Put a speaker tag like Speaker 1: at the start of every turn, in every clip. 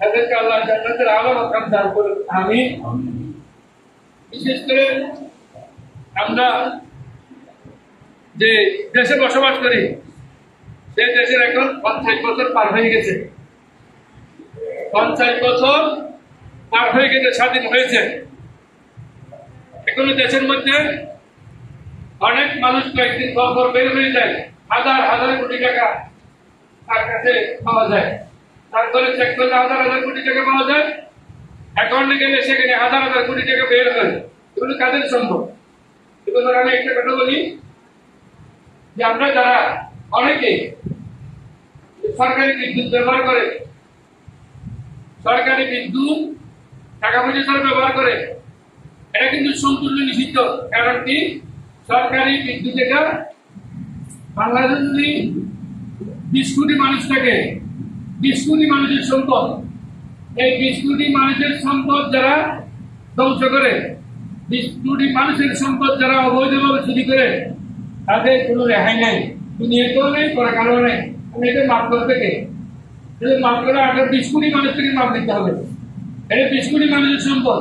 Speaker 1: তাদেরকে আল্লাহ জান্নাতের আলা মাকাম দান করুন, আমিন। বিশেষ করে আমরা যে দেশে বসবাস করি সেই দেশের এখন 50 বছর পার হয়ে গেছে, 50 বছর পার হয়ে গেছে, স্বাধীন হয়েছে। এখনো দেশের মধ্যে অনেক মানুষ কয়েকদিন পর বের হয়ে যায়, হাজার হাজার কোটি টাকা তার কাছে পাওয়া যায়। তারপরে চেক করলে হাজার হাজার কোটি টাকা পাওয়া যায়, অ্যাকাউন্টে গেলে সেখানে হাজার হাজার কোটি টাকা বের হয়। এগুলো কাদের সম্ভব? এগুলো আমি একটা কথা বলি যে আমরা যারা অনেকে সরকারি বিদ্যুৎ ব্যবহার করে, সরকারি বিদ্যুৎ টাকা পয়সা ছাড়া ব্যবহার করে, এটা কিন্তু সম্পূর্ণ নিষিদ্ধ। কারণ কি? সরকারি বিদ্যুৎ এটা বাংলাদেশে যদি 20 কোটি মানুষ থাকে, 20 কোটি মানুষের সম্পদ, এই 20 কোটি মানুষের সম্পদ যারা ধ্বংস করে, 20 কোটি মানুষের সম্পদ যারা অবৈধভাবে চুরি করে, তাদের কোনো রেহাই নাই, দুনিয়াতেও নেই, পরকালেও নেই। আমি এটা মাফ করতে কে? যদি মাফ করে 20 কোটি মানুষ থেকে মাফ দিতে হবে। এটা 20 কোটি মানুষের সম্পদ।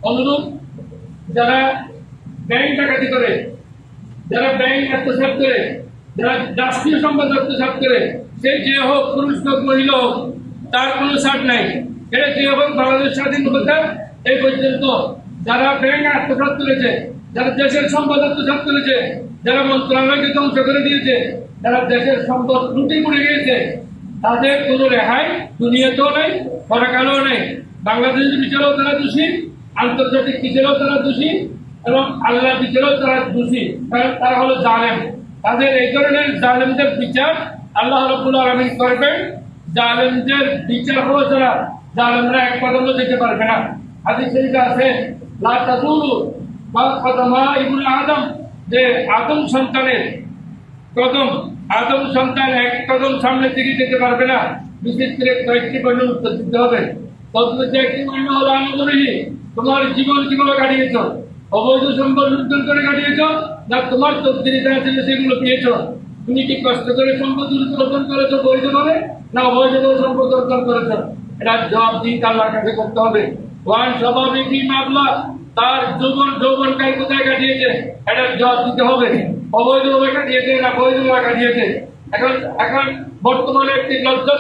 Speaker 1: অনুরূপ যারা ব্যাংক ডাকাতি করে, যারা ব্যাংক আত্মসাৎ করে, যারা রাষ্ট্রীয় সম্পদ আত্মসাৎ করে, সে যে হোক, পুরুষ হোক মহিলা হোক, তার কোনো ছাড় নাই। এটা যে হোক, বাংলাদেশ স্বাধীন হতে এই পর্যন্ত যারা ব্যাংক আত্মসাৎ করেছে, যারা দেশের সম্পদ আত্মসাৎ করেছে, যারা মন্ত্রণালয়কে ধ্বংস করে দিয়েছে, যারা দেশের সম্পদ লুটে পড়ে গিয়েছে, তাদের কোনো রেহাই দুনিয়াতেও নেই, পরকালেও নেই। বাংলাদেশের বিচারেও তারা দোষী, আন্তর্জাতিক বিচারেও তারা দোষী, এবং আল্লাহ বিচারেও তারা দোষী। কারণ তারা হলো জালেম। তাদের এই ধরনের জালেমদের বিচার আল্লাহ রাব্বুল আলামিন করবেন। জালেমদের বিচার হলো যারা জালেমরা এক কদমও যেতে পারবে না। হাদিস শরীফে আছে, লা তাযুলু মা কদমা ইবনে আদম, যে আদম সন্তানের কদম, আদম সন্তান এক কদম সামনের দিকে যেতে পারবে না। বিশেষ করে কয়েকটি প্রশ্নের উত্তর দিতে হবে। তদ্মধ্যে একটি প্রশ্ন হলো, আনন্দরী, তোমার জীবন কিভাবে কাটিয়েছ? অবৈধ সম্পদ লুণ্ঠন করে কাটিয়েছ, না তোমার তকদিরে যা ছিল সেগুলো পেয়েছ? তুমি কি কষ্ট করে সম্পদ অর্জন করেছো বৈধভাবে, না অবৈধভাবে সম্পদ অর্জন করেছো? এটা জবাব দিতে আল্লাহর কাছে করতে হবে। ওয়ান স্বাভাবিক মামলা, তার যৌবনকাল কোথায় কাটিয়েছে, এটা জবাব দিতে হবে। অবৈধভাবে কাটিয়েছে না বৈধভাবে কাটিয়েছে? এখন বর্তমানে একটি লজ্জা